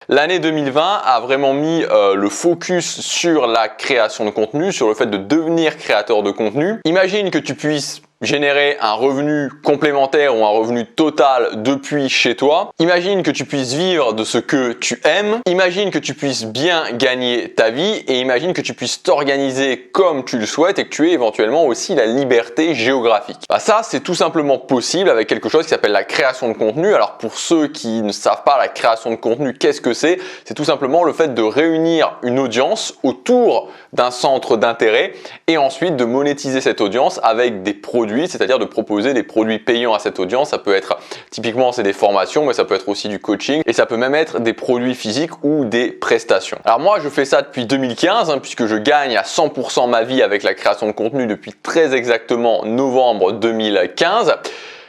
L'année 2020 a vraiment mis le focus sur la création de contenu, sur le fait de devenir créateur de contenu. Imagine que tu puisses générer un revenu complémentaire ou un revenu total depuis chez toi. Imagine que tu puisses vivre de ce que tu aimes. Imagine que tu puisses bien gagner ta vie et imagine que tu puisses t'organiser comme tu le souhaites et que tu aies éventuellement aussi la liberté géographique. Ça, c'est tout simplement possible avec quelque chose qui s'appelle la création de contenu. Alors pour ceux qui ne savent pas la création de contenu, qu'est-ce que c'est? C'est tout simplement le fait de réunir une audience autour d'un centre d'intérêt et ensuite de monétiser cette audience avec des produits, c'est-à-dire de proposer des produits payants à cette audience. Ça peut être, typiquement c'est des formations, mais ça peut être aussi du coaching et ça peut même être des produits physiques ou des prestations. Alors moi je fais ça depuis 2015 puisque je gagne à 100% ma vie avec la création de contenu depuis très exactement novembre 2015.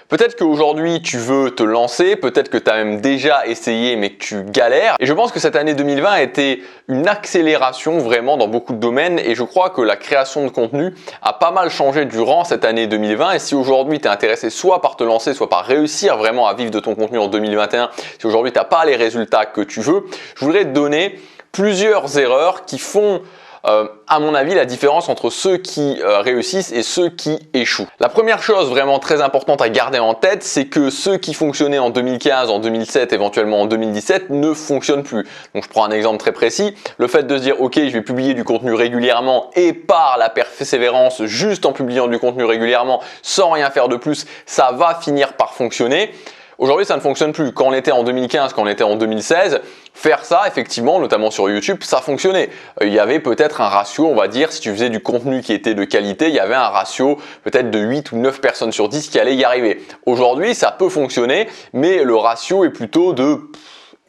Peut-être qu'aujourd'hui tu veux te lancer, peut-être que tu as même déjà essayé mais que tu galères. Et je pense que cette année 2020 a été une accélération vraiment dans beaucoup de domaines et je crois que la création de contenu a pas mal changé durant cette année 2020. Et si aujourd'hui tu es intéressé soit par te lancer, soit par réussir vraiment à vivre de ton contenu en 2021, si aujourd'hui tu n'as pas les résultats que tu veux, je voudrais te donner plusieurs erreurs qui font à mon avis la différence entre ceux qui réussissent et ceux qui échouent. La première chose vraiment très importante à garder en tête, c'est que ceux qui fonctionnaient en 2015, en 2007, éventuellement en 2017 ne fonctionnent plus. Donc je prends un exemple très précis, le fait de se dire ok je vais publier du contenu régulièrement et par la persévérance juste en publiant du contenu régulièrement sans rien faire de plus, ça va finir par fonctionner. Aujourd'hui, ça ne fonctionne plus. Quand on était en 2015, quand on était en 2016, faire ça, effectivement, notamment sur YouTube, ça fonctionnait. Il y avait peut-être un ratio, on va dire, si tu faisais du contenu qui était de qualité, il y avait un ratio peut-être de 8 ou 9 personnes sur 10 qui allaient y arriver. Aujourd'hui, ça peut fonctionner, mais le ratio est plutôt de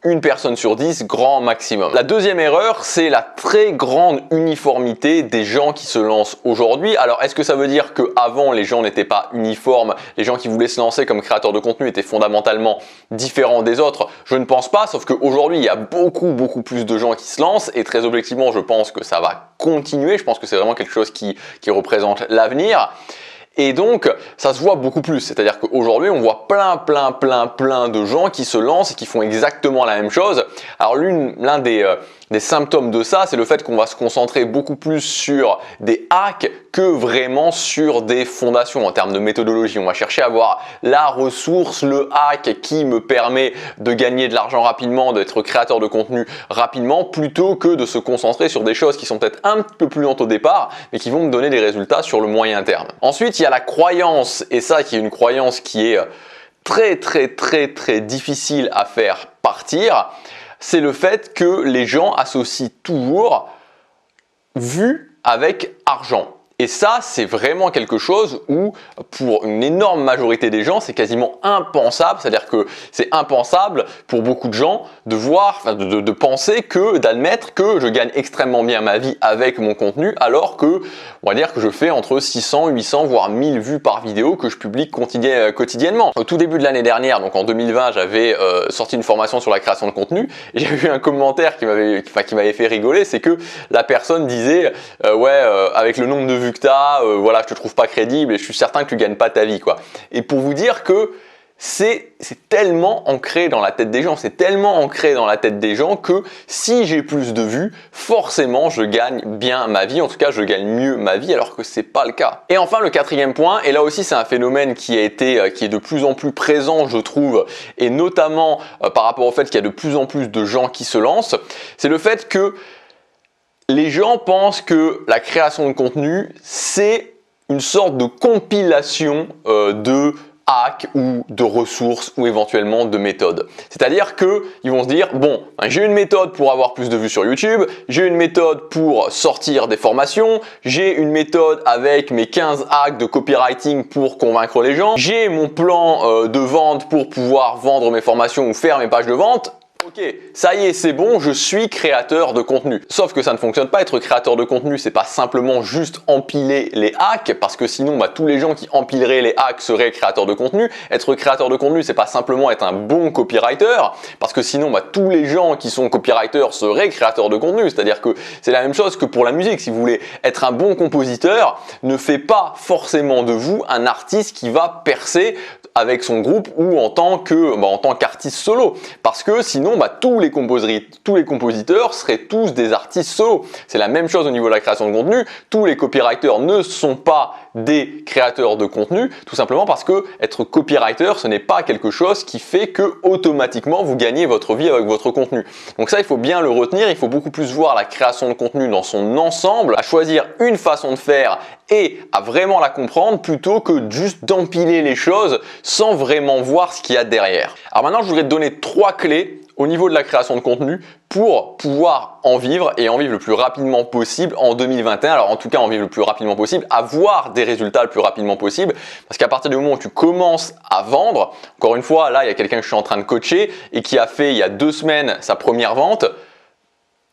une personne sur 10, grand maximum. La deuxième erreur, c'est la très grande uniformité des gens qui se lancent aujourd'hui. Alors, est-ce que ça veut dire qu'avant, les gens n'étaient pas uniformes? Les gens qui voulaient se lancer comme créateurs de contenu étaient fondamentalement différents des autres? Je ne pense pas, sauf qu'aujourd'hui, il y a beaucoup plus de gens qui se lancent et très objectivement, je pense que ça va continuer. Je pense que c'est vraiment quelque chose qui représente l'avenir. Et donc, ça se voit beaucoup plus. C'est-à-dire qu'aujourd'hui, on voit plein de gens qui se lancent et qui font exactement la même chose. Alors, l'un des symptômes de ça, c'est le fait qu'on va se concentrer beaucoup plus sur des hacks que vraiment sur des fondations en termes de méthodologie. On va chercher à avoir la ressource, le hack qui me permet de gagner de l'argent rapidement, d'être créateur de contenu rapidement, plutôt que de se concentrer sur des choses qui sont peut-être un peu plus lentes au départ, mais qui vont me donner des résultats sur le moyen terme. Ensuite, il y a la croyance, et ça qui est une croyance qui est très difficile à faire partir, c'est le fait que les gens associent toujours vue avec argent. Et ça, c'est vraiment quelque chose où, pour une énorme majorité des gens, c'est quasiment impensable. C'est-à-dire que c'est impensable pour beaucoup de gens de voir, de penser d'admettre que je gagne extrêmement bien ma vie avec mon contenu, alors que, on va dire que je fais entre 600, 800, voire 1000 vues par vidéo que je publie quotidiennement. Au tout début de l'année dernière, donc en 2020, j'avais sorti une formation sur la création de contenu et j'ai eu un commentaire qui m'avait fait rigoler, c'est que la personne disait avec le nombre de vues que t'as, voilà, je te trouve pas crédible et je suis certain que tu gagnes pas ta vie, quoi. Et pour vous dire que c'est tellement ancré dans la tête des gens, c'est tellement ancré dans la tête des gens que si j'ai plus de vues, forcément je gagne bien ma vie, en tout cas je gagne mieux ma vie alors que c'est pas le cas. Et enfin le quatrième point, et là aussi c'est un phénomène qui est de plus en plus présent je trouve, et notamment par rapport au fait qu'il y a de plus en plus de gens qui se lancent, c'est le fait que les gens pensent que la création de contenu, c'est une sorte de compilation de hacks ou de ressources ou éventuellement de méthodes. C'est-à-dire qu'ils vont se dire, bon, j'ai une méthode pour avoir plus de vues sur YouTube, j'ai une méthode pour sortir des formations, j'ai une méthode avec mes 15 hacks de copywriting pour convaincre les gens, j'ai mon plan de vente pour pouvoir vendre mes formations ou faire mes pages de vente. Ok, ça y est, c'est bon, je suis créateur de contenu. Sauf que ça ne fonctionne pas. Être créateur de contenu, c'est pas simplement juste empiler les hacks, parce que sinon, tous les gens qui empileraient les hacks seraient créateurs de contenu. Être créateur de contenu, c'est pas simplement être un bon copywriter, parce que sinon, tous les gens qui sont copywriters seraient créateurs de contenu. C'est-à-dire que c'est la même chose que pour la musique. Si vous voulez être un bon compositeur, ne fait pas forcément de vous un artiste qui va percer avec son groupe ou en tant qu'artiste solo, parce que sinon tous les compositeurs seraient tous des artistes solo. C'est la même chose au niveau de la création de contenu. Tous les copywriters ne sont pas des créateurs de contenu, tout simplement parce que être copywriter, ce n'est pas quelque chose qui fait que automatiquement vous gagnez votre vie avec votre contenu. Donc ça, il faut bien le retenir. Il faut beaucoup plus voir la création de contenu dans son ensemble, à choisir une façon de faire et à vraiment la comprendre plutôt que juste d'empiler les choses sans vraiment voir ce qu'il y a derrière. Alors maintenant, je voudrais te donner 3 clés au niveau de la création de contenu pour pouvoir en vivre et en vivre le plus rapidement possible en 2021. Alors en tout cas, en vivre le plus rapidement possible, avoir des résultats le plus rapidement possible, parce qu'à partir du moment où tu commences à vendre, encore une fois, là, il y a quelqu'un que je suis en train de coacher et qui a fait il y a 2 semaines sa première vente.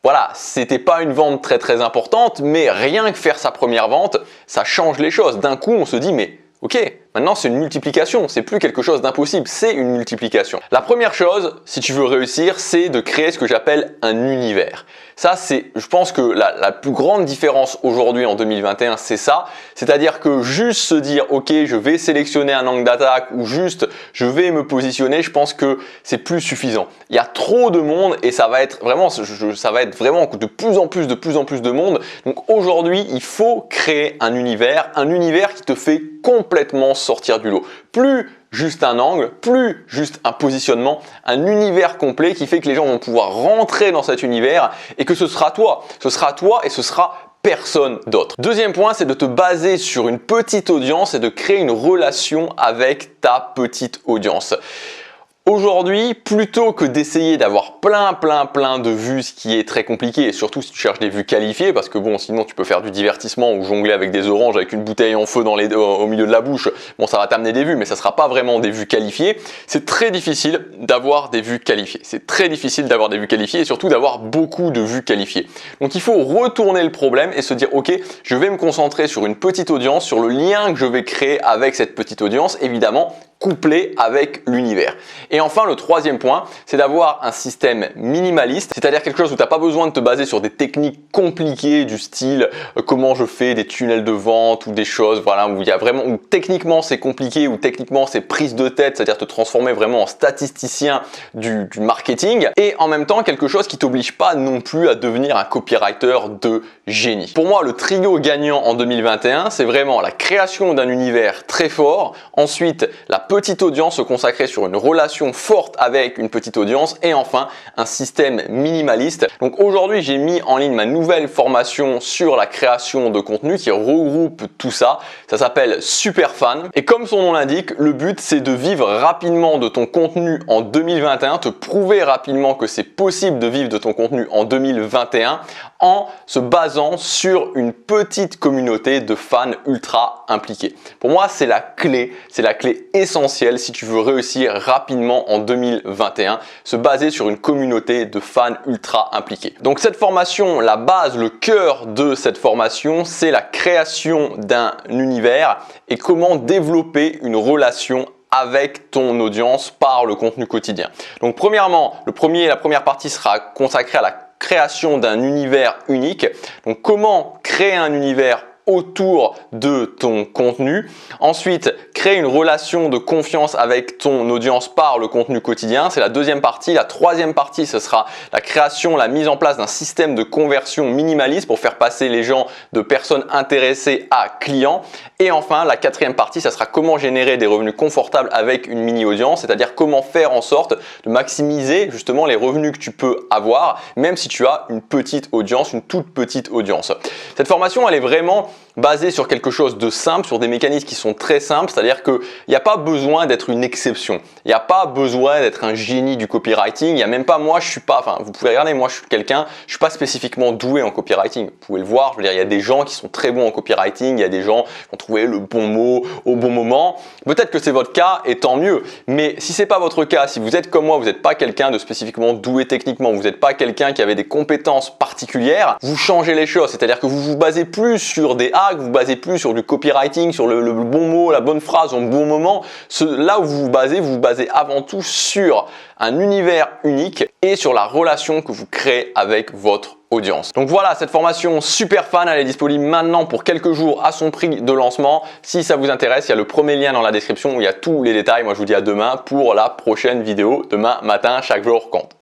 Voilà, c'était pas une vente très importante, mais rien que faire sa première vente, ça change les choses. D'un coup, on se dit mais ok, maintenant c'est une multiplication, c'est plus quelque chose d'impossible, c'est une multiplication. La première chose, si tu veux réussir, c'est de créer ce que j'appelle un univers. Ça, je pense que la plus grande différence aujourd'hui en 2021, c'est ça. C'est-à-dire que juste se dire, ok, je vais sélectionner un angle d'attaque ou juste je vais me positionner, je pense que c'est plus suffisant. Il y a trop de monde et ça va être vraiment de plus en plus de monde. Donc aujourd'hui, il faut créer un univers qui te fait complètement sortir du lot. Plus juste un angle, plus juste un positionnement, un univers complet qui fait que les gens vont pouvoir rentrer dans cet univers et que ce sera toi et ce sera personne d'autre. Deuxième point, c'est de te baser sur une petite audience et de créer une relation avec ta petite audience. Aujourd'hui, plutôt que d'essayer d'avoir plein de vues, ce qui est très compliqué, et surtout si tu cherches des vues qualifiées, parce que bon, sinon tu peux faire du divertissement ou jongler avec des oranges avec une bouteille en feu au milieu de la bouche, bon ça va t'amener des vues, mais ça sera pas vraiment des vues qualifiées. C'est très difficile d'avoir des vues qualifiées. C'est très difficile d'avoir des vues qualifiées et surtout d'avoir beaucoup de vues qualifiées. Donc il faut retourner le problème et se dire, ok, je vais me concentrer sur une petite audience, sur le lien que je vais créer avec cette petite audience, évidemment, couplé avec l'univers. Et enfin, le troisième point, c'est d'avoir un système minimaliste, c'est-à-dire quelque chose où tu n'as pas besoin de te baser sur des techniques compliquées du style comment je fais des tunnels de vente ou des choses où il y a vraiment où techniquement c'est compliqué, où techniquement c'est prise de tête, c'est-à-dire te transformer vraiment en statisticien du marketing, et en même temps quelque chose qui t'oblige pas non plus à devenir un copywriter de génie. Pour moi, le trio gagnant en 2021, c'est vraiment la création d'un univers très fort, ensuite la petite audience se consacrer sur une relation forte avec une petite audience et enfin un système minimaliste. Donc aujourd'hui, j'ai mis en ligne ma nouvelle formation sur la création de contenu qui regroupe tout ça. Ça s'appelle Superfan et comme son nom l'indique, le but c'est de vivre rapidement de ton contenu en 2021, te prouver rapidement que c'est possible de vivre de ton contenu en 2021 en se basant sur une petite communauté de fans ultra impliqués. Pour moi, c'est la clé essentielle si tu veux réussir rapidement en 2021, se baser sur une communauté de fans ultra impliqués. Donc cette formation, la base, le cœur de cette formation, c'est la création d'un univers et comment développer une relation avec ton audience par le contenu quotidien. Donc premièrement, la première partie sera consacrée à la création d'un univers unique. Donc comment créer un univers autour de ton contenu. Ensuite, créer une relation de confiance avec ton audience par le contenu quotidien. C'est la deuxième partie. La troisième partie, ce sera la création, la mise en place d'un système de conversion minimaliste pour faire passer les gens de personnes intéressées à clients. Et enfin, la quatrième partie, ça sera comment générer des revenus confortables avec une mini-audience, c'est-à-dire comment faire en sorte de maximiser justement les revenus que tu peux avoir, même si tu as une petite audience, une toute petite audience. Cette formation, elle est vraiment basée sur quelque chose de simple, sur des mécanismes qui sont très simples, c'est-à-dire qu'il n'y a pas besoin d'être une exception, il n'y a pas besoin d'être un génie du copywriting, il n'y a même pas, moi je suis pas, vous pouvez regarder, moi je suis pas spécifiquement doué en copywriting, vous pouvez le voir, je veux dire, il y a des gens qui sont très bons en copywriting, il y a des gens qui vont trouver le bon mot au bon moment, peut-être que c'est votre cas et tant mieux, mais si c'est pas votre cas, si vous êtes comme moi, vous n'êtes pas quelqu'un de spécifiquement doué techniquement, vous n'êtes pas quelqu'un qui avait des compétences particulières, vous changez les choses, c'est-à-dire que vous vous basez plus sur des hacks pas, que vous basez plus sur du copywriting, sur le bon mot, la bonne phrase au bon moment. Là où vous vous basez avant tout sur un univers unique et sur la relation que vous créez avec votre audience. Donc voilà, cette formation super fan, elle est disponible maintenant pour quelques jours à son prix de lancement. Si ça vous intéresse, il y a le premier lien dans la description où il y a tous les détails. Moi, je vous dis à demain pour la prochaine vidéo. Demain matin, chaque jour compte.